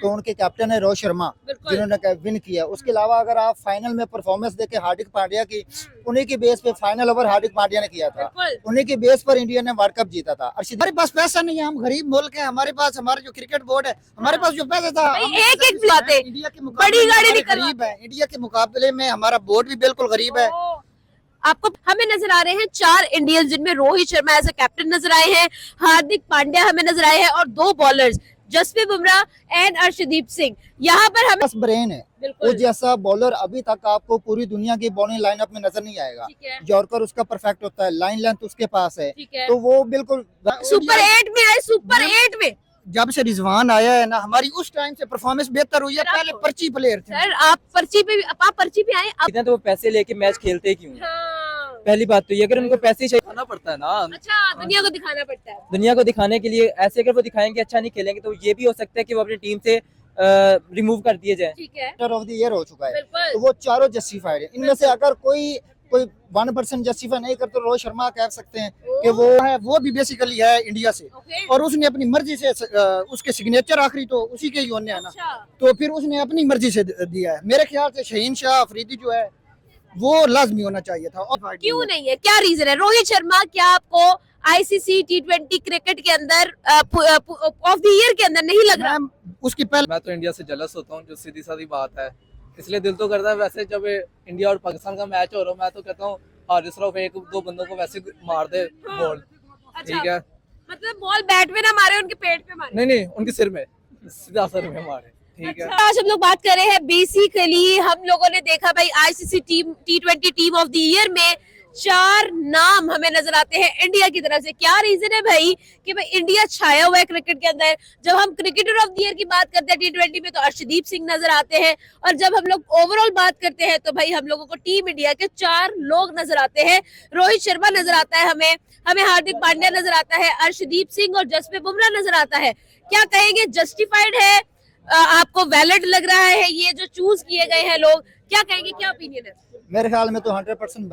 तो उनके कैप्टन है रोहित शर्मा जिन्होंने विन किया। उसके अलावा अगर आप फाइनल में परफॉर्मेंस देखे हार्दिक पांड्या की, उन्हीं की बेस पे फाइनल ओवर हार्दिक पांड्या ने किया था, उन्हीं की बेस पर इंडिया ने वर्ल्ड कप जीता था। हमारे पास पैसा नहीं है, हम गरीब मुल्क है, हमारे पास हमारे जो क्रिकेट बोर्ड है, हमारे पास जो पैसा था एक एक बातें इंडिया के बड़ी गाड़ी मुकाबले गरीब है, इंडिया के मुकाबले में हमारा बोर्ड भी बिल्कुल गरीब है। आपको हमें नजर आ रहे हैं 4 इंडियंस, जिनमें Rohit Sharma as a captain नजर आए हैं, हार्दिक पांड्या हमें नजर आए हैं, और 2 बॉलर्स जसप्रीत बुमराह एंड अर्शदीप सिंह। यहाँ पर हमें बस ब्रेन है, वो जैसा बॉलर अभी तक आपको पूरी दुनिया की बॉलिंग लाइनअप में नजर नहीं आएगा। यॉर्कर उसका परफेक्ट होता है, लाइन लेंथ उसके पास है, तो वो बिल्कुल सुपर 8 में है, सुपर 8 में जब से रिजवान आया है ना, हमारी उस टाइम से परफॉर्मेंस बेहतर हुई है। पहले पर्ची प्लेयर थे सर, आप पर्ची पे आए इतना तो वो पैसे लेके मैच खेलते क्यों? हाँ। पहली बात तो ये, अगर उनको पैसे चाहिए खाना पड़ता है ना। अच्छा, दुनिया को दिखाना पड़ता है। दुनिया को दिखाने के लिए ऐसे अगर वो दिखाएंगे अच्छा नहीं खेलेंगे, तो ये भी हो सकता है कि वो अपनी टीम से रिमूव कर दिए जाए। ठीक है, ऑफ द ईयर हो चुका है, तो वो चारों जस्टिफाइड है। इनमें से अगर कोई 1% जस्टिफाई नहीं करते, रोहित शर्मा कह सकते हैं कि वो भी बेसिकली है इंडिया से, और उसने अपनी मर्जी से उसके सिग्नेचर आखिरी तो उसी के ही होने हैं ना, तो फिर उसने अपनी मर्जी से दिया है। मेरे ख्याल से शहीन शाह अफरीदी जो है वो लाजमी होना चाहिए था। और क्यों नहीं है, क्या रीजन है? रोहित शर्मा क्या आपको आईसीसी T20 क्रिकेट के अंदर ऑफ द ईयर के अंदर नहीं लग रहा? उसकी पहले मैं तो इंडिया से जलस होता हूँ, जो सीधी साधी बात है, इसलिए दिल तो करता है। वैसे जब इंडिया और पाकिस्तान का मैच हो रहा है, मैं तो कहता हूँ हारिस रऊफ 1-2 बंदों को वैसे मार दे बॉल। ठीक है, मतलब बॉल बैट में ना मारे, उनके पेट पे मारे। नहीं उनके सिर में, सीधा सिर में मारे। ठीक है, आज हम लोग बात कर रहे हैं बेसिकली, हम लोगों ने देखा भाई ICC T20 team of the year में 4 नाम हमें नजर आते हैं इंडिया की तरफ से। क्या रीजन है भाई कि भाई इंडिया छाया हुआ है क्रिकेट के अंदर? जब हम क्रिकेटर ऑफ द ईयर की बात करते हैं T20 में, तो अर्शदीप सिंह नजर आते हैं, और जब हम लोग ओवरऑल बात करते हैं तो भाई हम लोगों को टीम इंडिया के 4 लोग नजर आते हैं। रोहित शर्मा नजर आता है हमें हार्दिक पांड्या नजर आता है, अर्शदीप सिंह और जसप्रीत बुमराह नजर आता है। क्या कहेंगे, जस्टिफाइड है? आपको वैलिड लग रहा है ये जो चूज किए गए हैं लोग? क्या कहेंगे, क्या ओपिनियन है? मेरे ख्याल में तो 100%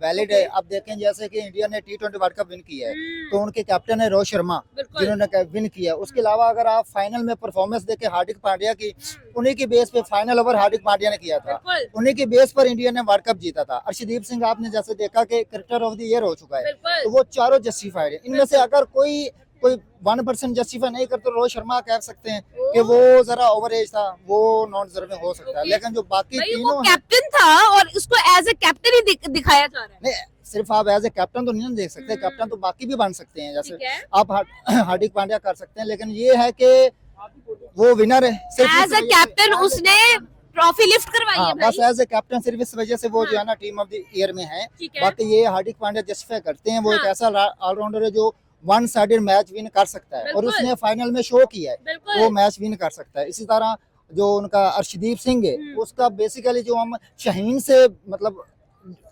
वैलिड है। अब देखें जैसे कि इंडिया ने T20 वर्ल्ड कप विन किया है, तो उनके कैप्टन है रोहित शर्मा जिन्होंने विन किया। उसके अलावा अगर आप फाइनल में परफॉर्मेंस देखे हार्दिक पांड्या की, उन्हीं की बेस पे फाइनल ओवर हार्दिक पांड्या ने किया था, उन्हीं की बेस पर इंडिया ने वर्ल्ड कप जीता था। अर्शदीप सिंह आपने जैसे देखा कि क्रिकेटर ऑफ द ईयर हो चुका है, तो वो चारों जस्टिफाइड है। इनमें से अगर कोई 1% जस्टिफाई नहीं करते, रोहित शर्मा कह सकते हैं कि वो जरा ओवर एज था, वो नॉन डिजर्विंग हो सकता है। लेकिन जो बाकी तीनों कैप्टन था और उसको एज ए कैप्टन ही दिखाया जा रहा है। नहीं, सिर्फ आप एज ए कैप्टन तो नहीं देख सकते, कैप्टन तो बाकी भी बन सकते हैं, जैसे आप हार्दिक पांड्या कर सकते हैं। लेकिन ये है कि वो विनर है, एज ए कैप्टन उसने ट्रॉफी लिफ्ट करवाई है बस एज ए कैप्टन सिर्फ इस वजह से वो जो है ना टीम ऑफ द ईयर में है। बाकी ये हार्दिक पांड्या जस्टिफाई करते हैं, वो एक ऐसा ऑलराउंडर है जो 1 साइडेड मैच विन कर सकता है, और उसने फाइनल में शो किया है, वो मैच विन कर सकता है। इसी तरह जो उनका अर्शदीप सिंह है, उसका बेसिकली जो हम शाहीन से मतलब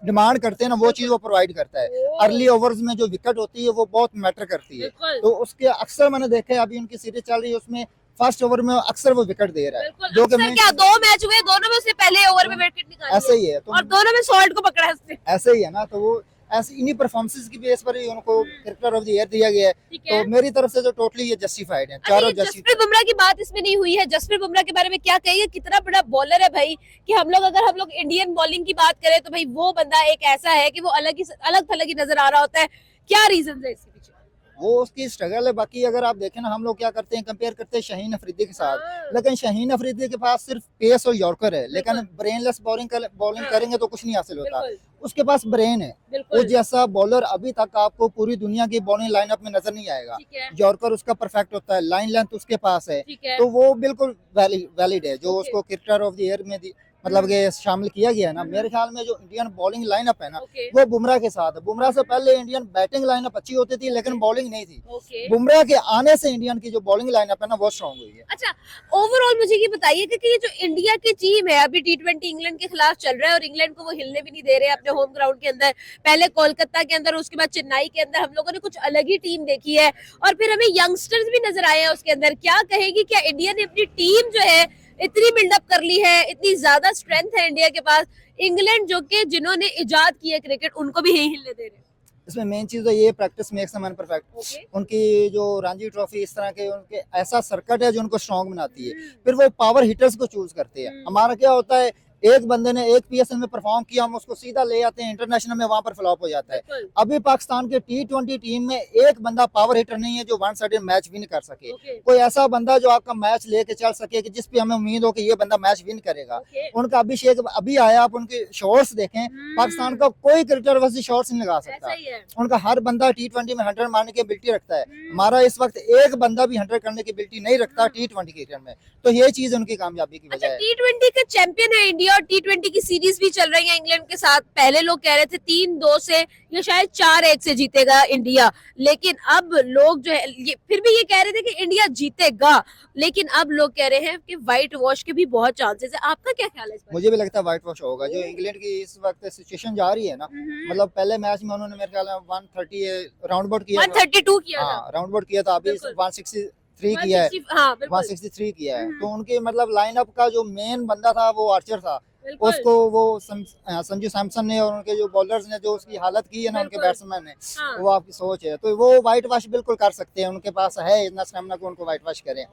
डिमांड करते हैं ना, वो चीज वो प्रोवाइड करता है। अर्ली ओवर्स में जो विकेट होती है वो बहुत मैटर करती है, तो उसके अक्सर मैंने देखा है, अभी उनकी सीरीज चल रही है, उसमें फर्स्ट ओवर में अक्सर वो विकेट दे रहा है। जो कि क्या 2 मैच हुए, दोनों में उसने पहले ओवर में विकेट निकाला, ऐसे ही है, तो और दोनों में सॉल्ट को पकड़ा है उसने। ऐसे ही है ना, तो वो ऐसे इन्हीं परफॉर्मेंसेस की बेस पर ही उनको क्रिकेटर ऑफ द ईयर दिया गया है। तो मेरी तरफ से जो टोटली ये जस्टिफाइड है, चारों जसप्रीत बुमराह की बात इसमें नहीं हुई है। जसप्रीत बुमराह के बारे में क्या कहिए, कितना बड़ा बॉलर है भाई, कि हम लोग इंडियन बॉलिंग की बात करें तो भाई वो बंदा एक ऐसा है कि वो अलग थलग ही नजर आ रहा होता है। क्या रीजन है इसके पीछे? वो उसकी स्ट्रगल है। बाकी अगर आप देखें ना, हम लोग क्या करते हैं, कंपेयर करते हैं शाहीन अफरीदी के साथ, लेकिन शाहीन अफरीदी के पास सिर्फ पेस और यॉर्कर है, लेकिन ब्रेनलेस बॉलिंग करेंगे तो कुछ नहीं हासिल होता। उसके पास ब्रेन है, वो जैसा बॉलर अभी तक आपको पूरी दुनिया की बॉलिंग लाइनअप में नजर नहीं आएगा। यॉर्कर उसका परफेक्ट होता है, लाइन लेंथ उसके पास है, तो वो बिल्कुल वैलिड है जो उसको क्रिकेटर ऑफ द ईयर में मतलब कि शामिल किया गया है ना। मेरे ख्याल में जो इंडियन बॉलिंग लाइनअप है ना, वो बुमराह के साथ है। बुमराह से पहले इंडियन बैटिंग लाइनअप अच्छी होती थी, लेकिन बॉलिंग नहीं थी। बुमराह के आने से इंडियन की जो बॉलिंग लाइनअप है ना, वो स्ट्रॉन्ग हुई है। अच्छा, ओवरऑल मुझे ये बताइए कि ये जो इंडिया की टीम है अभी T20 इंग्लैंड के खिलाफ चल रहा है, और इंग्लैंड को वो हिलने भी नहीं दे रहे अपने होम ग्राउंड के अंदर। पहले कोलकाता के अंदर, उसके बाद चेन्नई के अंदर हम लोगों ने कुछ अलग ही टीम देखी है, और फिर हमें यंगस्टर्स भी नजर आए हैं उसके अंदर। क्या कहेगी, क्या इंडिया ने अपनी टीम जो है इतनी बिल्डअप कर ली है, इतनी ज्यादा स्ट्रेंथ है इंडिया के पास? इंग्लैंड जो कि जिन्होंने इजाद की है क्रिकेट, उनको भी यही हिलने दे रहे हैं। इसमें मेन चीज़ तो ये practice makes a man perfect. Okay उनकी जो रणजी ट्रॉफी इस तरह के उनके ऐसा सर्किट है जो उनको स्ट्रॉन्ग बनाती है। फिर वो पावर हिटर्स को चूज करते हैं। हमारा क्या होता है, एक बंदे ने एक पीएसएल में परफॉर्म किया, हम उसको सीधा ले आते हैं इंटरनेशनल में, वहां पर फ्लॉप हो जाता है। बिल्कुल अभी पाकिस्तान के T20 टीम में एक बंदा पावर हिटर नहीं है जो वन साइडेड मैच विन कर सके। ओके कोई ऐसा बंदा जो आपका मैच लेके चल सके कि जिस पे हमें उम्मीद हो कि ये बंदा मैच विन करेगा। ओके उनका अभिषेक अभी आया, आप उनके शॉट्स देखें, पाकिस्तान का कोई क्रिकेटर वैसे शॉट्स नहीं लगा ऐसा सकता। ही है। उनका हर बंदा T20 में 100 मारने की एबिलिटी रखता है। हमारा इस वक्त एक बंदा भी 100 करने की एबिलिटी नहीं रखता T20 क्रिकेट में। तो ये चीज उनकी कामयाबी की अच्छा वजह है। T20 का चैंपियन है इंडिया और T20 की सीरीज भी चल रही है इंग्लैंड के साथ। पहले लोग कह रहे थे 3-2 से या शायद 4-1 से जीतेगा इंडिया, लेकिन अब लोग जो है फिर भी ये कह रहे थे कि इंडिया जीतेगा, लेकिन अब लोग कह रहे हैं कि व्हाइट वॉश के भी बहुत चांसेस है। आपका क्या ख्याल है इस पर? मुझे भी लगता है व्हाइट वॉश होगा। जो इंग्लैंड की इस वक्त सिचुएशन जा रही है ना, मतलब पहले मैच में उन्होंने मेरे ख्याल में 130 राउंड आउट किया था। 132 किया था। हाँ, राउंड आउट किया था। अभी बिल्कुल। 163 किया है। हाँ बिल्कुल 163 किया है। तो उनके मतलब लाइनअप का जो मेन बंदा था वो आर्चर था। बिल्कुल। उसको वो संजू सैमसन ने और उनके जो बॉलर्स ने जो उसकी हालत की है ना, उनके बिल्कुल। बैट्समैन ने, हाँ। वो आपकी सोच है। तो वो व्हाइट वॉश बिल्कुल कर सकते हैं, उनके पास है इतना स्टेमिना को उनको व्हाइट वॉश करें।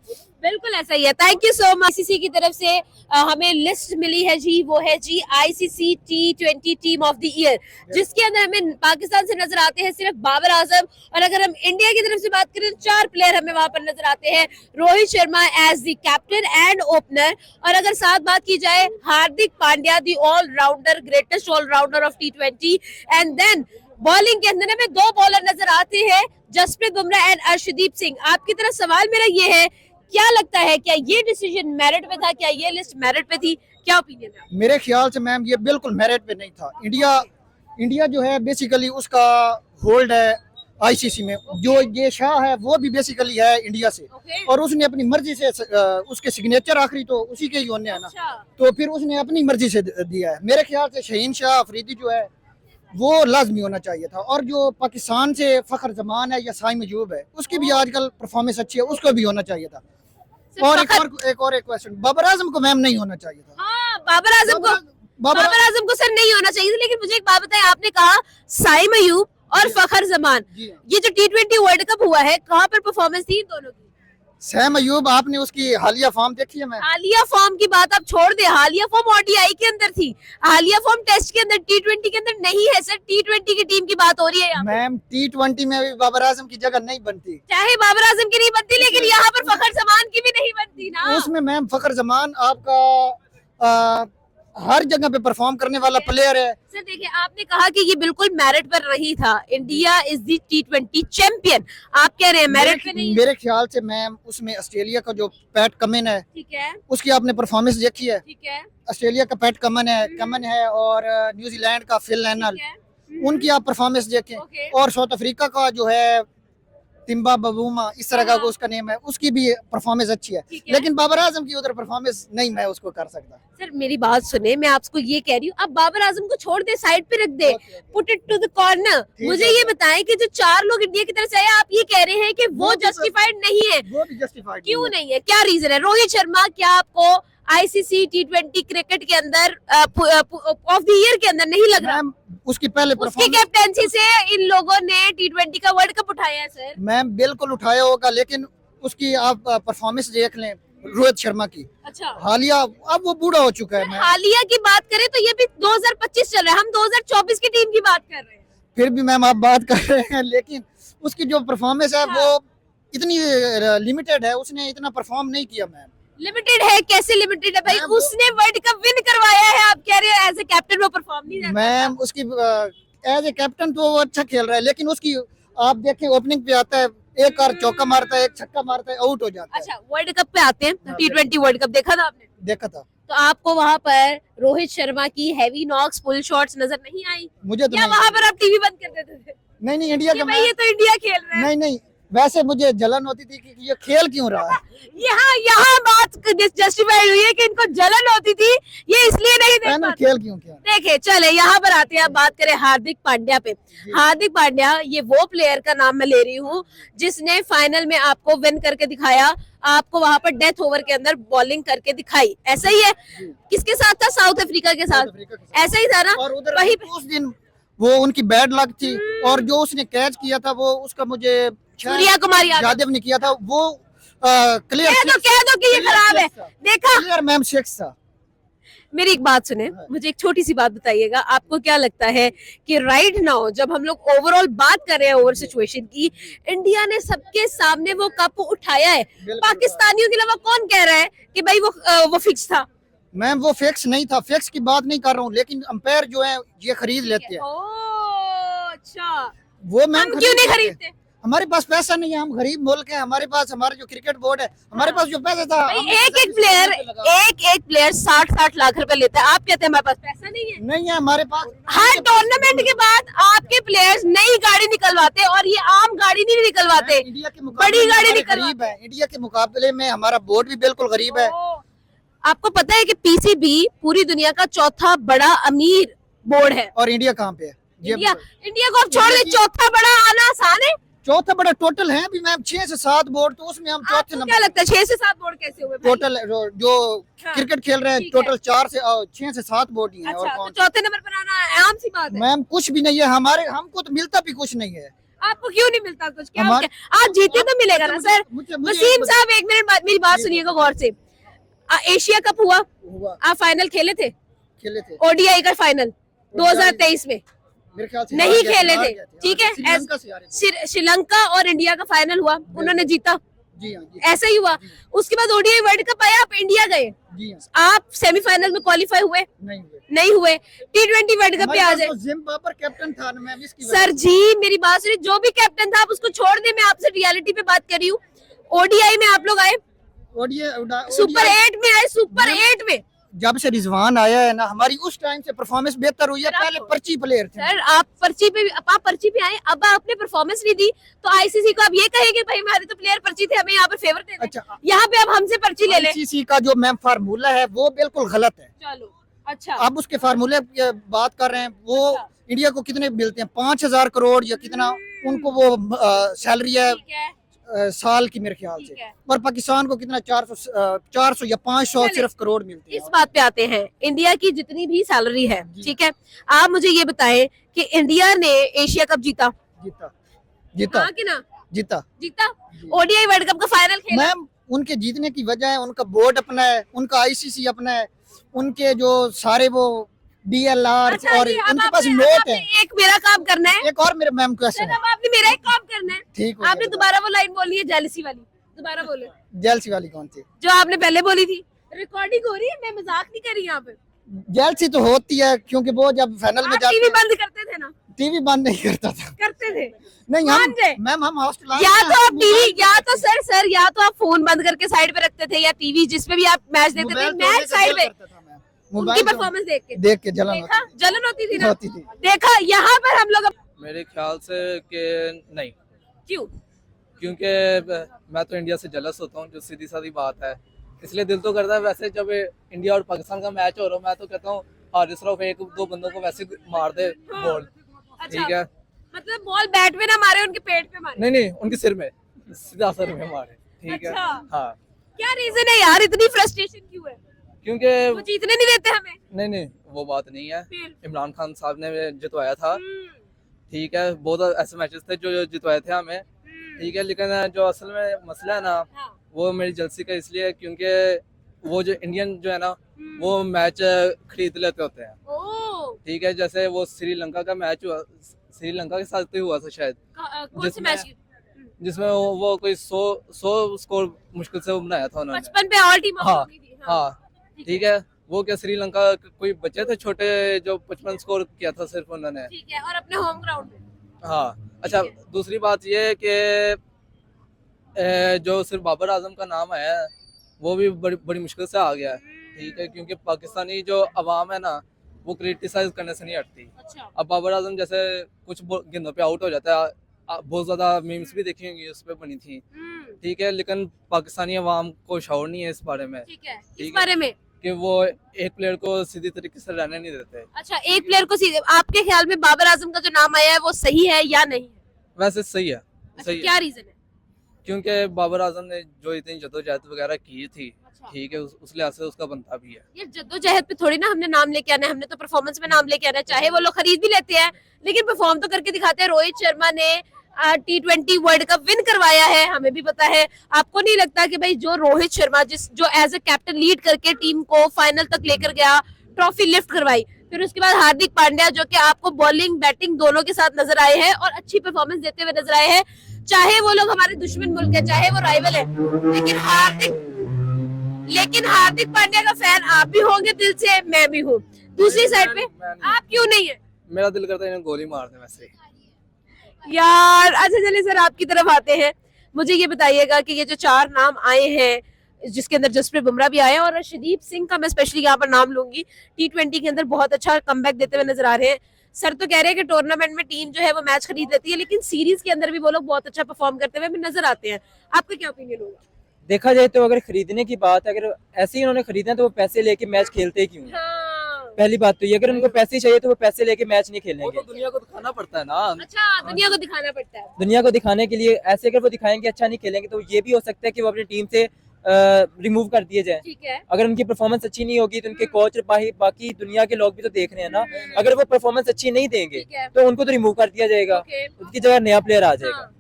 बिल्कुल ऐसा ही है। Thank you so much. ICC की तरफ से हमें लिस्ट मिली है जी, वो है जी ICC T20 team of the year, जिसके अंदर हमें पाकिस्तान से नजर आते हैं सिर्फ बाबर आजम, और अगर हम इंडिया की तरफ से बात करें तो 4 प्लेयर हमें वहां पर नजर आते हैं। Rohit Sharma as the captain and opener, और अगर साथ बात की जाए Hardik Pandya the allrounder, greatest allrounder of T20, and then bowling के अंदर हमें 2 बॉलर नजर आते हैं, जसप्रीत बुमराह एंड अर्शदीप सिंह। आपकी तरफ सवाल मेरा ये है, क्या लगता है, क्या ये डिसीजन मेरिट पे था, क्या ये लिस्ट मेरिट पे थी, क्या ओपिनियन है? मेरे ख्याल से मैम ये बिल्कुल मेरिट पे नहीं था। इंडिया जो है बेसिकली उसका होल्ड है आईसीसी में। जो ये शाह है वो भी बेसिकली है इंडिया से, ओके और उसने अपनी मर्जी से उसके सिग्नेचर आखिरी तो उसी के ही होने हैं ना, अच्छा तो फिर उसने अपनी मर्जी से दिया है। मेरे ख्याल से शहीन शाह अफरीदी जो है वो लाजमी होना चाहिए था। और जो पाकिस्तान से फखर जमान है या साइम अयूब है, उसकी भी आजकल परफॉर्मेंस अच्छी है, उसको भी होना चाहिए था। और एक क्वेश्चन, बाबर आजम को मैम नहीं होना चाहिए था। हाँ, बाबर आजम को सर नहीं होना चाहिए था। लेकिन मुझे एक बात बताएं, आपने कहा साइम अयूब और फखर जमान, जी हाँ। ये जो T20 वर्ल्ड कप हुआ है, कहाँ पर परफॉर्मेंस थी इन दोनों की? सैम अयूब, आपने उसकी हालिया फॉर्म देखी है? मैं हालिया फॉर्म की बात आप छोड़ दे, हालिया फॉर्म ODI के अंदर थी, हालिया फॉर्म टेस्ट के अंदर, T20 के अंदर नहीं है सर। T20 की टीम की बात हो रही है यहाँ पे। मैम T20 में भी बाबर आजम की जगह नहीं बनती। चाहे बाबर आजम की नहीं बनती, लेकिन यहाँ पर फखर जमान की भी नहीं बनती ना। उसमें मैम फखर जमान आपका हर जगह पे परफॉर्म करने वाला प्लेयर है। सर देखिए, आपने कहा कि ये बिल्कुल मेरिट पर नहीं था। India is the T20 champion, आप कह रहे हैं मेरिट पे नहीं है। मेरे ख्याल से मैम उसमें ऑस्ट्रेलिया का जो पैट कमिन है, ठीक है उसकी आपने परफॉर्मेंस देखी है? ठीक है ऑस्ट्रेलिया का पैट कमन है और न्यूजीलैंड का फिल लैनल, ठीक है। उनकी आप परफॉर्मेंस देखें। ओके। और साउथ अफ्रीका का जो है तिम्बा बबूमा, इस तरह का हाँ। उसका नेम है, उसकी भी परफॉर्मेंस अच्छी है। ठीक है। लेकिन बाबर आजम की उधर परफॉर्मेंस नहीं मैं उसको कर सकता। सर मेरी बात सुने, मैं आपको ये कह रही हूँ, अब बाबर आजम को छोड़ दे, साइड पे रख दे, put it to the corner. ठीक मुझे है। ये बताएं कि जो 4 लोग इंडिया की तरफ से आए, आप ये कह रहे हैं कि वो वो भी सर- जस्टिफाइड नहीं है, वो भी जस्टिफाइड क्यों नहीं है, क्या रीजन है? रोहित शर्मा क्या आपको आईसीसी T20 क्रिकेट के अंदर ऑफ द ईयर के अंदर नहीं लग रहा? मैम उसकी पहले उसकी परफॉर्मेंस कैप्टेंसी से इन लोगों ने T20 का वर्ल्ड कप उठाया है सर। मैम बिल्कुल उठाया होगा, लेकिन उसकी आप परफॉर्मेंस देख लें रोहित शर्मा की अच्छा, हालिया, अब वो बूढ़ा हो चुका है। मैम हालिया की बात करें तो ये भी 2025 चल रहा है, हम 2024 की टीम की बात कर रहे हैं। फिर भी मैम आप बात कर रहे हैं, लेकिन उसकी जो परफॉर्मेंस है वो इतनी लिमिटेड है, उसने इतना परफॉर्म नहीं किया। मैम लिमिटेड है, कैसे लिमिटेड है भाई? मैम, उसने वर्ल्ड कप विन करवाया है, आप कह रहे हैं एज ए कैप्टन वो परफॉर्म नहीं कर मैम उसकी एज ए कैप्टन तो वो अच्छा खेल रहा है, लेकिन उसकी आप देखें ओपनिंग पे आता है, एक और चौका मारता है, एक छक्का मारता है, आउट हो जाता है। अच्छा, वर्ल्ड कप पे आते हैं। हाँ, T20 वर्ल्ड कप देखा था आपने? देखा था। तो आपको वहां पर रोहित शर्मा की हैवी नॉक्स पुल शॉट्स नजर नहीं आई? मुझे तो या नहीं, वहां पर आप टीवी बंद कर देते थे नहीं इंडिया कि का भाई ये तो इंडिया खेल रहा है? नहीं वैसे मुझे जलन होती थी कि ये खेल क्यों रहा है। यहाँ बात जस्टिफाइड हुई है कि इनको जलन होती थी, ये इसलिए नहीं देख फाइनल पाते। खेल क्यों किया। देखे चले, यहाँ पर आते हैं, अब बात करें हार्दिक पांड्या पे। हार्दिक पांड्या, ये वो प्लेयर का नाम मैं ले रही हूँ जिसने फाइनल में आपको विन करके दिखाया, आपको वहां पर डेथ ओवर के अंदर बॉलिंग करके दिखाई। ऐसा ही है? किसके साथ था? साउथ अफ्रीका के साथ, साउथ अफ्रीका के साथ। ऐसा ही था ना? और उधर वही उस दिन वो उनकी बैड लक थी। और जो उसने कैच किया था वो उसका मुझे सूर्या कुमार यादव ने किया था, वो क्लियर कह दो कि ये खराब है। देखा, क्लियर मैम सिक्स था। मेरी एक बात सुने, मुझे एक छोटी सी बात बताइएगा, आपको क्या लगता है कि राइट नाउ जब हम लोग ओवरऑल बात कर रहे हैं ओवर सिचुएशन की, इंडिया ने सबके सामने वो कप उठाया है, पाकिस्तानियों के अलावा कौन कह रहा है कि भाई वो फिक्स था? मैम वो फिक्स नहीं था, फिक्स की बात नहीं कर रहा हूँ, लेकिन अंपायर जो है ये खरीद लेते हैं। ओह अच्छा, वो मैम हम क्यों नहीं खरीदते? हमारे पास पैसा नहीं है, हम गरीब मुल्क है, हमारे पास हमारे जो क्रिकेट बोर्ड है, हमारे पास जो पैसा था। एक एक प्लेयर 60-60 लाख रुपए लेता है, आप कहते हैं हमारे पास पैसा नहीं है? नहीं है हमारे पास। हर टूर्नामेंट के बाद आपके प्लेयर्स नई गाड़ी निकलवाते और ये आम गाड़ी नहीं निकलवाते, इंडिया के मुकाबले बड़ी गाड़ी में निकलवाते गरीब है। इंडिया के मुकाबले में हमारा बोर्ड भी बिल्कुल गरीब है। आपको पता है कि पीसीबी पूरी दुनिया का चौथा बड़ा अमीर बोर्ड है, और इंडिया कहाँ पे है? ये इंडिया को अब छोड़ दे, चौथा बड़ा आना आसान है। चौथा बड़ा टोटल है अभी मैम 6 से 7 बोर्ड, तो उसमें हम चौथे आपको क्या नंबर। लगता है 6 से 7 बोर्ड कैसे हुए भाई? टोटल जो हाँ, क्रिकेट खेल रहे हैं ठीक है। टोटल 6 से 7 बोर्ड ही हैं। और अच्छा, तो कौन चौथे नंबर पर आना आम सी बात है। मैम कुछ भी नहीं है हमारे, हमको तो मिलता भी कुछ नहीं है। आपको क्यों नहीं मिलता कुछ? क्या हमारे- आप जीते तो मिलेगा ना सर। वसीम साहब एक मिनट मेरी बात सुनिएगा गौर से। एशिया कप हुआ, हुआ आप फाइनल खेले थे? खेले थे ओडीआई का फाइनल 2023 में मेरे ख्याल से नहीं खेले थे, ठीक है? श्रीलंका से हारे थे। श्रीलंका और इंडिया का फाइनल हुआ, उन्होंने जीता, जी हाँ, जी ऐसा ही हुआ। उसके बाद ओडीआई वर्ल्ड कप आया, आप इंडिया गए, जी हाँ, आप सेमीफाइनल में क्वालिफाई हुए नहीं हुए। नहीं हुए। T20 वर्ल्ड कप पे आ जाए। जिम्बाब्वे कैप्टन था ना मैम, इसकी सर जी मेरी बात सुनिए, जो भी कैप्टन था आप उसको छोड़ दे, मैं आपसे रियलिटी पे बात कर रही हूँ। ओडीआई में आप लोग आए, सुपर 8 में आए, सुपर 8 में। जब से रिजवान आया है ना, हमारी उस टाइम से परफॉर्मेंस बेहतर हुई है। सर, पहले पर्ची प्लेयर थे। सर आप पर्ची पे आए, अब आपने परफॉर्मेंस नहीं दी तो आईसीसी को आप ये कहेंगे भाई हमारे तो प्लेयर पर्ची थे, हमें यहाँ पर फेवर दे दें। अच्छा, यहाँ पे अब हमसे पर्ची ले लें। आईसीसी का जो मैम फार्मूला है वो बिल्कुल गलत है। चलो अच्छा, आप उसके फार्मूले की बात कर रहे हैं, वो इंडिया को कितने मिलते हैं? 5,000 करोड़ या कितना उनको वो सैलरी है ठीक है साल की मेरे ख्याल ठीक से। है। और पाकिस्तान को कितना 400 या 500 चलिए, सिर्फ करोड़ मिलते हैं। इस बात पे आते हैं, इंडिया की जितनी भी सैलरी है, ठीक है, आप मुझे ये बताएं कि इंडिया ने एशिया कप जीता, जीता जीता हाँ कि ना? जीता जीता। ओडीआई वर्ल्ड कप का फाइनल खेला, मैम उनके जीतने की वजह है उनका बोर्ड अपना है, उनका आईसीसी अपना है, उनके जो सारे वो डीएलआर अच्छा और जी, अब उनके पास आपने- नोट आपने है। एक मेरा काम करना है एक और मेरे मैम क्वेश्चन सर, है। अब आपने मेरा एक काम करना है। ठीक हो आपने गया। दोबारा वो लाइन बोलनी है जेलसी वाली, दोबारा बोले जेलसी वाली कौन थी? जो आपने पहले बोली थी। रिकॉर्डिंग हो रही है, मैं मजाक नहीं कर रही यहाँ पे। जेलसी तो होती है क्योंकि वो जब फाइनल में आप टीवी जाते बंद करते थे ना? टीवी बंद नहीं करता था। करते थे। नहीं मान हम गए। मैम हम हॉस्टल या तो आप टीवी, या तो सर या तो आप फोन बंद करके साइड पे रखते थे, या टीवी जिसपे भी आप मैच देखते थे, मैच साइड पे उनकी मोबाइल परफॉर्मेंस देख के जलन देखा, जलन होती थी ना? होती थी। देखा, यहाँ पर हम लोग मेरे ख्याल से कि नहीं, क्यों? क्योंकि मैं तो इंडिया से जलस होता हूँ, जो सीधी सादी बात है। इसलिए दिल तो करता है, वैसे जब इंडिया और पाकिस्तान का मैच हो रहा है, मैं तो कहता हूँ हारिस रऊफ 1-2 बंदों को वैसे मार दे बॉल, ठीक है? मतलब बॉल बैट में ना मारे, उनके पेट पे मारे। नहीं उनके सिर में, सीधा सिर में मारे, ठीक है? अच्छा। हाँ, क्या रीजन है यार, इतनी फ्रस्ट्रेशन क्यों है? वो क्योंकि जीतने नहीं देते हमें। नहीं वो बात नहीं है। फिर इमरान खान साहब ने जितवाया था, ठीक है, बहुत ऐसे मैचेस थे जो जितवाए थे हमें, ठीक है, लेकिन जो असल में मसला है ना, हाँ। वो मेरी जलसी का इसलिए है क्योंकि वो जो इंडियन जो है ना, वो मैच खरीद लेते होते हैं, ओह, ठीक है? जैसे वो श्रीलंका का मैच हुआ, श्रीलंका के साथ ही हुआ था शायद, कौन से मैच? जिसमें वो कोई 100 स्कोर मुश्किल से वो बनाया था उन्होंने। 55 पे ऑल टीम हाँ हाँ, ठीक है, वो क्या श्रीलंका के कोई बच्चे थे छोटे जो 55 स्कोर किया था सिर्फ उन्होंने, ठीक है, और अपने होम ग्राउंड पे। हाँ। अच्छा, दूसरी बात ये है कि जो सिर्फ बाबर आजम का नाम है वो भी बड़ी मुश्किल से आ गया है, ठीक है, क्योंकि पाकिस्तानी जो अवाम है ना, वो क्रिटिसाइज करने से नहीं हटती। अच्छा, अब बाबर आजम जैसे कुछ गेंदों पे आउट हो जाता है, बहुत ज्यादा मीम्स भी देखी होंगी उस पे बनी थी, ठीक है, लेकिन पाकिस्तानी अवाम को शौर नहीं है इस बारे में ठीक है, इस ठीक है। बारे में। कि वो एक प्लेयर को सीधी तरीके से रहने नहीं देते। अच्छा, एक प्लेयर को सीधे, आपके ख्याल में बाबर आजम का जो नाम आया है वो सही है या नहीं है? वैसे सही है, अच्छा, सही क्या है। रीजन है? क्योंकि बाबर आजम ने जो इतनी जद्दोजहद वगैरह की थी, ठीक है, उस लिहाज से उसका बनता भी है। ये जद्दोजहद पे थोड़ी ना हमने नाम लेके आना है, हमने तो परफॉर्मेंस में नाम लेके आना है। चाहे वो लोग खरीद भी लेते हैं लेकिन परफॉर्म तो करके दिखाते हैं। रोहित शर्मा ने T20 वर्ल्ड कप विन करवाया है, हमें भी पता है। आपको नहीं लगता कि भाई जो रोहित शर्मा जो एज ए कैप्टन लीड करके टीम को फाइनल तक लेकर गया, ट्रॉफी लिफ्ट करवाई, फिर उसके बाद हार्दिक पांड्या जो कि आपको बॉलिंग बैटिंग दोनों के साथ नजर आए हैं और अच्छी परफॉर्मेंस देते हुए नजर आए हैं, चाहे वो लोग हमारे दुश्मन मुल्क है, चाहे वो राइवल है, लेकिन हार्दिक पांड्या का फैन आप भी होंगे दिल से, मैं भी हूँ। दूसरी साइड पे आप क्यों नहीं है? मेरा दिल करता है इन्हें गोली मार दें वैसे ही। यार अच्छा चलिए सर आपकी तरफ आते हैं। मुझे ये बताइएगा कि ये जो 4 नाम आए हैं जिसके अंदर जसप्रीत बुमराह भी आए हैं और अर्शदीप सिंह का मैं स्पेशली यहाँ पर नाम लूंगी, T20 के अंदर बहुत अच्छा कमबैक देते हुए नजर आ रहे हैं। सर तो कह रहे हैं कि टूर्नामेंट में टीम जो है वो मैच खरीद लेती है लेकिन सीरीज के अंदर भी वो लोग बहुत अच्छा परफॉर्म करते हुए भी नजर आते हैं। आपका क्या ओपिनियन होगा? देखा जाए तो अगर खरीदने की बात, अगर ऐसे ही उन्होंने खरीदना तो वो पैसे लेके मैच खेलते क्यों? पहली बात तो ये, अगर उनको पैसे चाहिए तो वो पैसे लेके मैच नहीं वो खेलेंगे। तो दुनिया को दिखाना पड़ता है ना। अच्छा, दुनिया को दिखाना पड़ता है। दुनिया को दिखाने के लिए ऐसे अगर वो दिखाएंगे अच्छा नहीं खेलेंगे तो ये भी हो सकता है कि वो अपनी टीम से रिमूव कर दिए जाए। ठीक है। अगर उनकी परफॉर्मेंस अच्छी नहीं होगी तो उनके कोच बाकी दुनिया के लोग भी तो देख रहे हैं ना, अगर वो परफॉर्मेंस अच्छी नहीं देंगे ठीक है। तो उनको तो रिमूव कर दिया जाएगा, ओके। उनकी जगह नया प्लेयर आ जाएगा।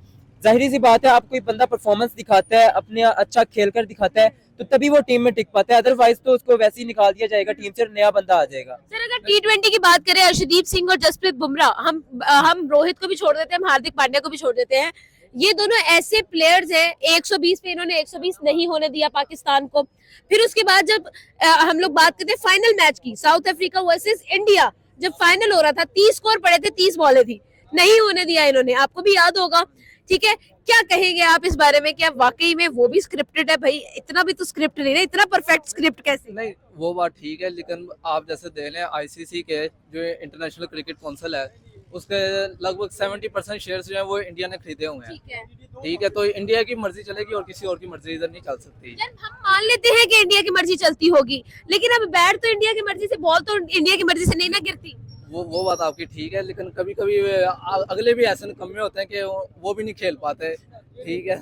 जाहिर सी बात है, आप कोई बंदा परफॉर्मेंस दिखाता है, अपने अच्छा खेल कर दिखाता है तो तभी वो टीम में टिक पाता है, अदरवाइज तो उसको वैसे ही निकाल दिया जाएगा टीम से, नया बंदा आ जाएगा। सर अगर T20 की बात करें, अर्शदीप सिंह और जसप्रीत बुमराह, हम रोहित को भी छोड़ देते हैं, हम हार्दिक पांड्या को भी छोड़ देते हैं, ये दोनों ऐसे प्लेयर्स हैं 120 पे इन्होंने 120 नहीं होने दिया पाकिस्तान को। फिर उसके बाद जब हम लोग बात करते हैं फाइनल मैच की, साउथ अफ्रीका वर्सेस इंडिया, जब फाइनल हो रहा था 30 स्कोर पड़े थे, 30 बॉलें थी, नहीं होने दिया इन्होंने, आपको भी याद होगा। ठीक है, क्या कहेंगे आप इस बारे में? क्या वाकई में वो भी स्क्रिप्टेड है? भाई इतना भी तो स्क्रिप्ट नहीं है, इतना परफेक्ट स्क्रिप्ट कैसे? नहीं, वो बात ठीक है, लेकिन आप जैसे देख लें ICC के जो इंटरनेशनल क्रिकेट काउंसिल है उसके लगभग 70% शेयर्स जो है वो इंडिया ने खरीदे हुए हैं। ठीक है, ठीक है, तो इंडिया की मर्जी चलेगी और किसी और की मर्जी इधर नहीं चल सकती। यार हम मान लेते हैं कि इंडिया की मर्जी चलती होगी, लेकिन अब बैट तो इंडिया की मर्जी से, बॉल तो इंडिया की मर्जी से नहीं ना गिरती। वो बात आपकी ठीक है, लेकिन कभी कभी अगले भी ऐसे निकम्मे होते हैं कि वो भी नहीं खेल पाते। ठीक है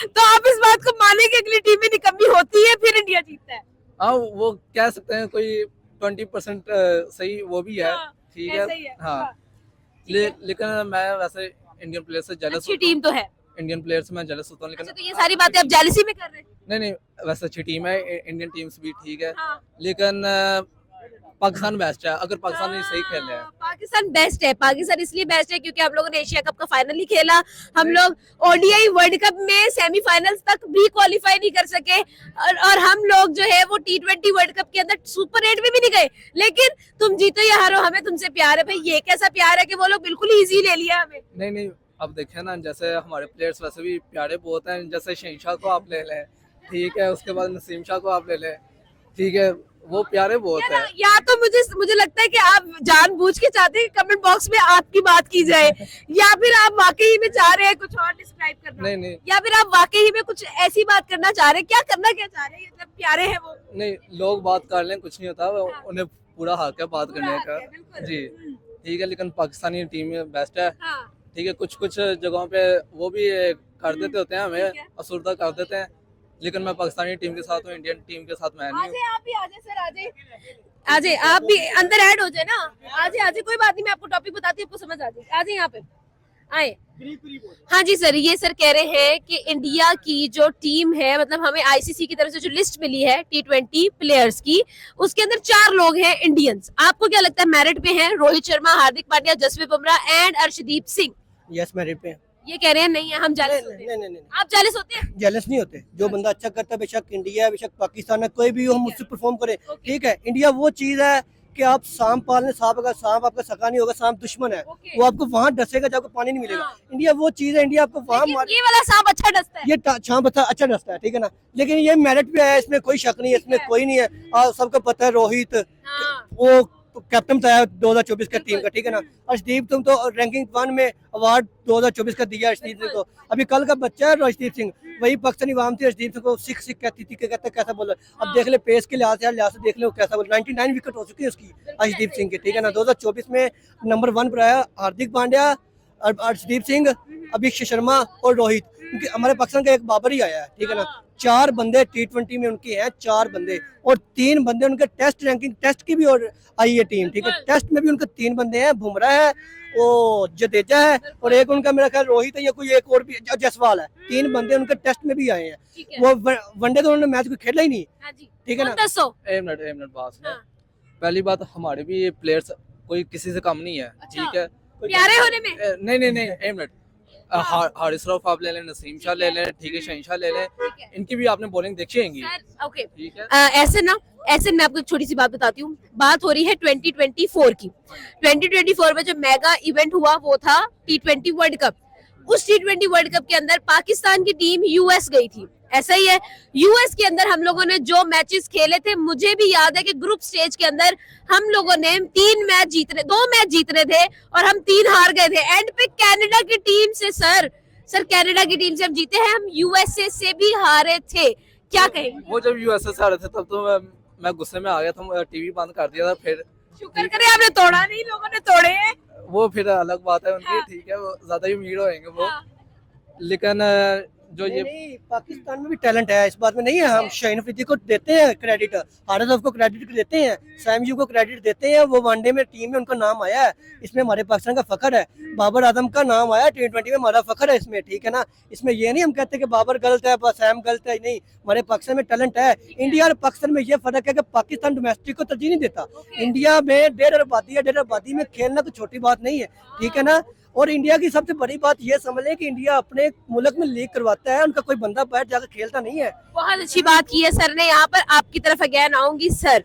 तो आप इस बात को माने कि अगली टीम में निकम्मी होती है फिर इंडिया जीतता है? हाँ, वो कह सकते हैं कोई 20% सही वो भी है। हाँ, ठीक ऐसा ही है। हाँ, लेकिन मैं वैसे इंडियन प्लेयर से जेलस अच्छी टीम तो है। इंडियन प्लेयर से मैं जेलस होता हूँ, लेकिन अच्छा, तो ये सारी बातें आप जेलसी में कर रहे हैं? नहीं, वैसे अच्छी टीम है, इंडियन टीम्स भी ठीक है, हाँ। लेकिन पाकिस्तान बेस्ट है अगर पाकिस्तान ने सही खेल है। पाकिस्तान बेस्ट है। पाकिस्तान इसलिए बेस्ट है क्योंकि हम लोगों ने एशिया कप का फाइनल ही खेला, हम लोग ODI वर्ल्ड कप में सेमीफाइनल्स तक भी क्वालिफाई नहीं कर सके, और हम लोग जो है वो T20 वर्ल्ड कप के अंदर सुपर 8 में भी नहीं गए। लेकिन तुम जीतो या हारो, हमें तुमसे प्यार है। भाई ये कैसा प्यार है कि वो लोग बिल्कुल इजी ले लिया हमें। नहीं, अब देखें ना, जैसे हमारे प्लेयर्स वैसे भी प्यारे बहुत हैं, जैसे शहनशाह को आप ले लें, ठीक है, उसके बाद नसीम शाह को आप ले लें, ठीक है, वो प्यारे बहुत है। या तो मुझे लगता है कि आप जानबूझ के चाहते हैं कमेंट बॉक्स में आपकी बात की जाए, या फिर आप वाकई में चाह रहे हैं कुछ और डिस्क्राइब करना। नहीं, या फिर आप वाकई में कुछ ऐसी बात करना चाह रहे हैं, क्या चाह रहे हैं? मतलब प्यारे हैं वो। नहीं, लोग बात कर लें, कुछ नहीं होता, उन्हें पूरा हक है बात करने हक है, का। बिल्कुल। जी, ठीक है, लेकिन पाकिस्तानी टीम बेस्ट है। हाँ। ठीक है, कुछ जगहों पे वो भी कर देते होते हैं, ठीक हमें है। असुरदा कर देते हैं, लेकिन मैं पाकिस्तानी टीम के साथ हूँ, इंडियन टीम के साथ मैं नहीं हूँ। आप भी आ जाए सर, आ जाए आप भी अंदर ऐड हो जाए ना, आ जाए कोई बात नहीं, मैं आपको टॉपिक बताती हूँ, आपको समझ आ जाए, आ जाए यहाँ पे आए। हाँ जी सर, ये सर कह रहे हैं कि इंडिया की जो टीम है, मतलब हमें ICC की तरफ से जो लिस्ट मिली है T20 प्लेयर्स की, उसके अंदर 4 लोग हैं इंडियंस। आपको क्या लगता है मेरिट पे हैं? Rohit Sharma, Hardik Pandya, Jasprit Bumrah and Arshdeep Singh. Yes, merit पे। ये कह रहे हैं नहीं है, हम जेलस होते हैं। नहीं, आप जेलस होते हैं? जेलस नहीं होते। जो बंदा अच्छा करता है, बेशक इंडिया है, बेशक पाकिस्तान है, कोई भी हो, हम उससे परफॉर्म करे। ठीक है, इंडिया वो चीज है कि आप सांप पालने, सांप अगर सांप आपका सका नहीं होगा, सांप दुश्मन है, वो आपको वहाँ डसेगा जब आपको पानी नहीं मिलेगा। इंडिया वो चीज है, इंडिया आपको वहाँ ये वाला सांप अच्छा डसता है, ये सांप अच्छा डसता है, ठीक है ना, लेकिन ये मेरिट पे है, इसमें कोई शक नहीं है, इसमें कोई नहीं है। और सबको पता है रोहित वो कैप्टन था 2024 का टीम का, ठीक है ना। अर्शदीप तुम तो रैंकिंग 1 में अवार्ड 2024 का दिया अर्शदीप सिंह को। अभी कल का बच्चा है अर्शदीप सिंह, वही पाकिस्तानी आवाम थी अर्शदीप सिंह को सिख कहती थी, कहते कैसा बोला। अब देख ले पेस के लिहाज से देख ले कैसा बोला। 99 विकेट हो चुकी है उसकी अर्शदीप सिंह की, ठीक है ना। 2024 में नंबर 1 पर आया हार्दिक पांड्या, अर्शदीप सिंह, अभिषेक शर्मा और रोहित, क्योंकि हमारे पाकिस्तान का एक बाबर ही आया है, ठीक है ना। 4 बंदे T20 में उनके हैं, 4 बंदे, और 3 बंदे उनके टेस्ट रैंकिंग, टेस्ट की भी और आई है टीम, ठीक है। टेस्ट में भी उनके 3 बंदे हैं, बुमराह है, वो जडेजा है, और एक उनका मेरा ख्याल रोहित है या कोई एक और भी जायसवाल है। 3 बंदे उनके टेस्ट में भी आए हैं। वो वनडे तो उन्होंने मैच को खेला ही नहीं, ठीक है ना। एक मिनट बात सुनो। पहली बात, हमारे भी ये प्लेयर्स कोई किसी से कम नहीं है, ठीक है। प्यारे होने में नहीं, एक मिनट, हारिस रऊफ आप ले लें, नसीम शाह ले लें, ठीक है, शहीन शाह ले लें, इनकी भी आपने बॉलिंग देखी होगी, ओके। ठीक है। ऐसे मैं आपको एक छोटी सी बात बताती हूँ। बात हो रही है 2024 की। 2024 में जो मेगा इवेंट हुआ वो था T20 वर्ल्ड कप। उस T20 वर्ल्ड कप के अंदर पाकिस्तान की टीम यूएस गई थी, ऐसा ही है। यूएस के अंदर हम लोगों ने जो मैचेस खेले थे, मुझे भी याद है कि ग्रुप स्टेज के अंदर हम लोगों ने 2 मैच जीतने थे और हम 3 हार गए थे। एंड पे कनाडा की टीम से सर कनाडा की टीम से हम जीते हैं, हम यूएसए से भी हारे थे। क्या कहेंगे? वो जब यूएसए से आ रहे थे तब तो मैं गुस्से में आ गया था, टीवी बंद कर दिया था। फिर शुक्र करें आपने तोड़ा नहीं, लोगों ने तोड़े हैं। वो फिर अलग बात है उनकी, हाँ। ठीक है, वो ज्यादा ही अमीर होंगे वो। हाँ। लेकिन जो ये नहीं, पाकिस्तान में भी टैलेंट है, इस बात में नहीं है। हम शाहीन अफरीदी को देते हैं क्रेडिट, हारिस रऊफ को क्रेडिट देते हैं, सैम यू को क्रेडिट देते हैं। वो वनडे में टीम में उनका नाम आया है, इसमें हमारे पाकिस्तान का फख्र है। बाबर आजम का नाम आया T20 में, हमारा फख्र है इसमें, ठीक है ना। इसमें ये नहीं हम कहते कि बाबर गलत है, सैम गलत है, नहीं, हमारे पाकिस्तान में टैलेंट है। इंडिया और पाकिस्तान में ये फर्क है कि पाकिस्तान डोमेस्टिक को तरजीह नहीं देता। इंडिया में 1.5 आबादी है, 1.5 आबादी में खेलना तो छोटी बात नहीं है, ठीक है ना। और इंडिया की सबसे बड़ी बात ये समझ लें कि इंडिया अपने मुल्क में लीग करवाता है, उनका कोई बंदा बाहर जाकर खेलता नहीं है। बहुत अच्छी बात की है सर ने। यहाँ पर आपकी तरफ अगेन आऊंगी सर।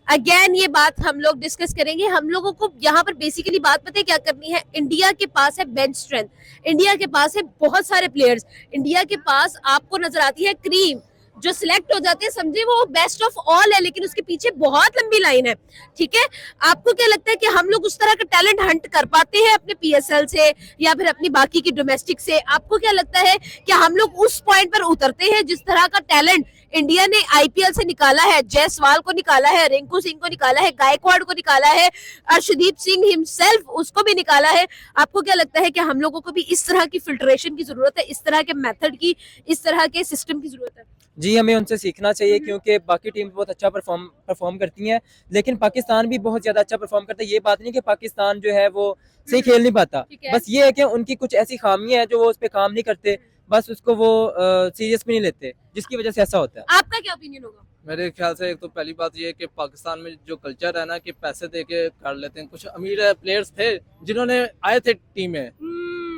अगेन ये बात हम लोग डिस्कस करेंगे। हम लोगों को यहाँ पर बेसिकली बात पता है क्या करनी है। इंडिया के पास है बेंच स्ट्रेंथ, इंडिया के पास है बहुत सारे प्लेयर्स, इंडिया के पास आपको नजर आती है क्रीम जो सिलेक्ट हो जाते हैं, समझे वो बेस्ट ऑफ ऑल है, लेकिन उसके पीछे बहुत लंबी लाइन है, ठीक है। आपको क्या लगता है कि हम लोग उस तरह का टैलेंट हंट कर पाते हैं अपने PSL से या फिर अपनी बाकी की डोमेस्टिक से? आपको क्या लगता है कि हम लोग उस पॉइंट पर उतरते हैं जिस तरह का टैलेंट इंडिया ने IPL से निकाला है? जायसवाल को निकाला है, रिंकू सिंह को निकाला है, गायकवाड़ को निकाला है, अर्शदीप सिंह हिमसेल्फ उसको भी निकाला है। आपको क्या लगता है कि हम लोगों को भी इस तरह की फिल्ट्रेशन की जरूरत है, इस तरह के मेथड की, इस तरह के सिस्टम की जरूरत है? जी, हमें उनसे सीखना चाहिए क्योंकि बाकी टीम बहुत अच्छा परफॉर्म करती हैं, लेकिन पाकिस्तान भी बहुत ज्यादा अच्छा परफॉर्म करता है। ये बात नहीं कि पाकिस्तान जो है वो सही खेल नहीं पाता, बस ये है कि उनकी कुछ ऐसी खामियां हैं जो वो उस पर काम नहीं करते, बस उसको वो सीरियस भी नहीं लेते, जिसकी वजह से ऐसा होता है। आपका क्या ओपिनियन होगा? मेरे ख्याल से एक तो पहली बात ये है कि पाकिस्तान में जो कल्चर है ना कि पैसे दे के कर लेते हैं। कुछ अमीर प्लेयर्स थे जिन्होंने आए थे टीम में,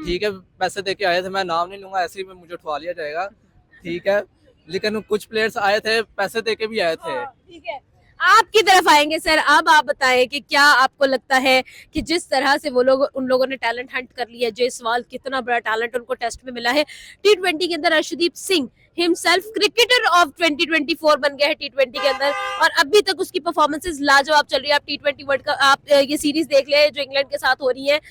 ठीक है, पैसे दे के आए थे, मैं नाम नहीं लूंगा, ऐसे ही में मुझे उठवा लिया जाएगा, ठीक है। लेकिन कुछ प्लेयर्स आए थे, पैसे दे के भी आए थे। ठीक है, आपकी तरफ आएंगे सर। अब आप बताएं कि क्या आपको लगता है कि जिस तरह से वो लोग, उन लोगों ने टैलेंट हंट कर लिया, जायसवाल कितना बड़ा टैलेंट उनको टेस्ट में मिला है, T20 के अंदर Arshdeep Singh himself cricketer of 2024 बन गया है T20 के अंदर, और अभी तक उसकी परफॉर्मेंसेस लाजवाब चल रही है। आप T20 वर्ल्ड कप, आप ये सीरीज देख ले जो इंग्लैंड के साथ हो रही है,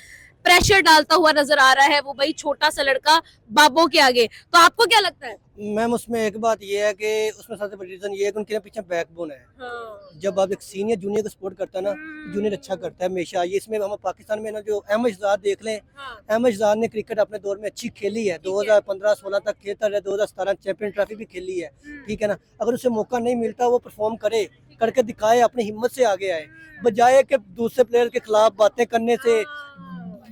प्रेशर डालता हुआ नजर आ रहा है वो भाई छोटा सा लड़का बाबो के आगे। तो आपको क्या लगता है? मैम उसमें एक बात ये है कि उसमें सबसे बड़ी रीजन ये है कि उनके पीछे बैकबोन है। जब आप एक सीनियर जूनियर को सपोर्ट करता है ना, जूनियर अच्छा करता है हमेशा। ये इसमें हम पाकिस्तान में ना जो अहमद शहजाद देख लें, अहमद शहजाद ने क्रिकेट अपने दौर में अच्छी खेली है, 2015-16 तक खेलता रहा, 2017 चैंपियन ट्रॉफी भी खेली है, ठीक है ना। अगर उसे मौका नहीं मिलता वो परफॉर्म करे, करके दिखाए, अपनी हिम्मत से आगे आए, बजाय कि दूसरे प्लेयर के खिलाफ बातें करने से,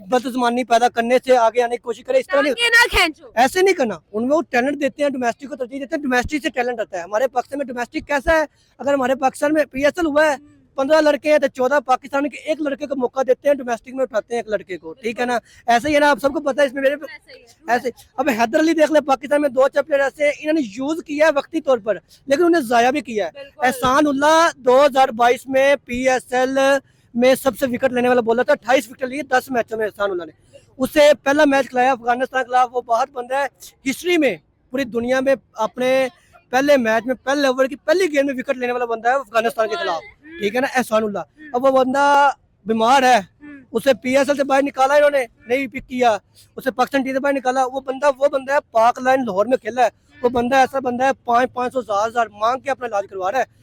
बदजुबानी पैदा करने से आगे आने की कोशिश करे। इस तरह नहीं, ऐसे नहीं करना। उनमें वो टैलेंट देते हैं, डोमेस्टिक को तरजीह देते हैं, डोमेस्टिक से टैलेंट आता है। हमारे पाकिस्तान में डोमेस्टिक कैसा है, अगर हमारे पाकिस्तान में PSL हुआ है, 15 लड़के हैं तो 14 पाकिस्तान के एक लड़के को मौका देते हैं, डोमेस्टिक में उठाते हैं एक लड़के को, ठीक है ना। ऐसे ही है ना, आप सबको पता है। इसमें मेरे ऐसे अब हैदर अली देख ले, पाकिस्तान में 2 प्लेयर ऐसे इन्होंने यूज किया है वक्ती तौर पर, लेकिन उन्हें जाया भी किया है। एहसान उल्लाह 2022 में PSL में सबसे विकेट लेने वाला बॉलर था, 28 विकेट लिए 10 मैचों में एहसान उल्लाह ने। उससे पहला मैच खिलाया अफगानिस्तान के खिलाफ। वो बहुत बंदा है हिस्ट्री में, पूरी दुनिया में अपने पहले मैच में पहले ओवर की पहली गेंद में विकेट लेने वाला बंदा है अफगानिस्तान के खिलाफ, ठीक है ना, एहसान उल्लाह। अब वो बंदा बीमार है, उसे PSL से बाहर निकाला इन्होंने, नहीं पिक किया, उसे पाकिस्तान टीम से बाहर निकाला। वो बंदा है पाक लाइन लाहौर में खेला है। वो बंदा ऐसा बंदा है 500-500 हज़ार मांग के अपना इलाज करवा रहा है।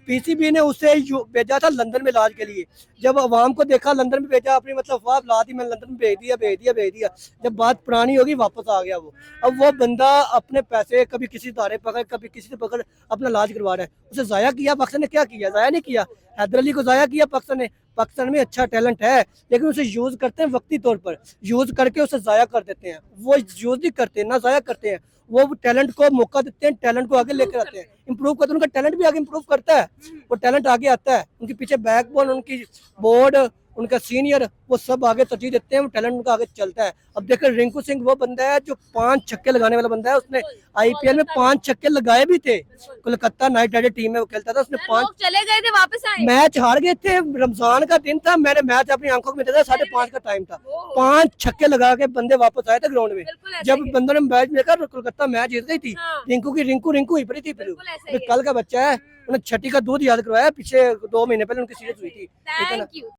पीसीबी ने उसे भेजा था लंदन में इलाज के लिए। जब अवाम को देखा लंदन में भेजा, अपनी मतलब अफवाह ला दी, मैंने लंदन में भेज दिया। जब बात पुरानी होगी वापस आ गया वो। अब वो बंदा अपने पैसे कभी किसी तारे पकड़, कभी किसी से पकड़ अपना इलाज करवा रहा है। उसे जाया किया पाकिस्तान ने, क्या किया? जाया नहीं किया। हैदर अली को जाया किया पाकिस्तान ने। पाकिस्तान में अच्छा टैलेंट है, लेकिन उसे यूज करते हैं वक्ती तौर पर, यूज करके उसे जाया कर देते हैं। वो यूज नहीं करते ना, जाया करते हैं। वो टैलेंट को मौका देते हैं, टैलेंट को आगे लेकर आते हैं, इंप्रूव करते हैं। उनका टैलेंट भी आगे इंप्रूव करता है, वो टैलेंट आगे आता है। उनके पीछे बैकबोन, उनकी बोर्ड, उनका सीनियर, वो सब आगे तरजीह देते हैं, वो टैलेंट उनका आगे चलता है। अब देखो रिंकू सिंह वो बंदा है जो 5 छक्के लगाने वाला बंदा है। उसने आईपीएल में 5 छक्के लगाए भी थे। कोलकाता नाइट राइडर टीम में वो खेलता था। उसने 5 चले गए थे, वापस आए। मैच हार गए थे, रमजान का दिन था, मैंने मैच अपनी आंखों में देखा, 5:30 का टाइम था। 5 छक्के लगा के बंदे वापस आए थे ग्राउंड में। जब बंदों ने मैच देखा, कोलकाता मैच जीत गई थी। रिंकू ही पड़ी थी। फिर कल का बच्चा है, उन्हें छठी का दूध याद करवाया। पीछे 2 महीने पहले उनकी सीरीज हुई थी। Thank you.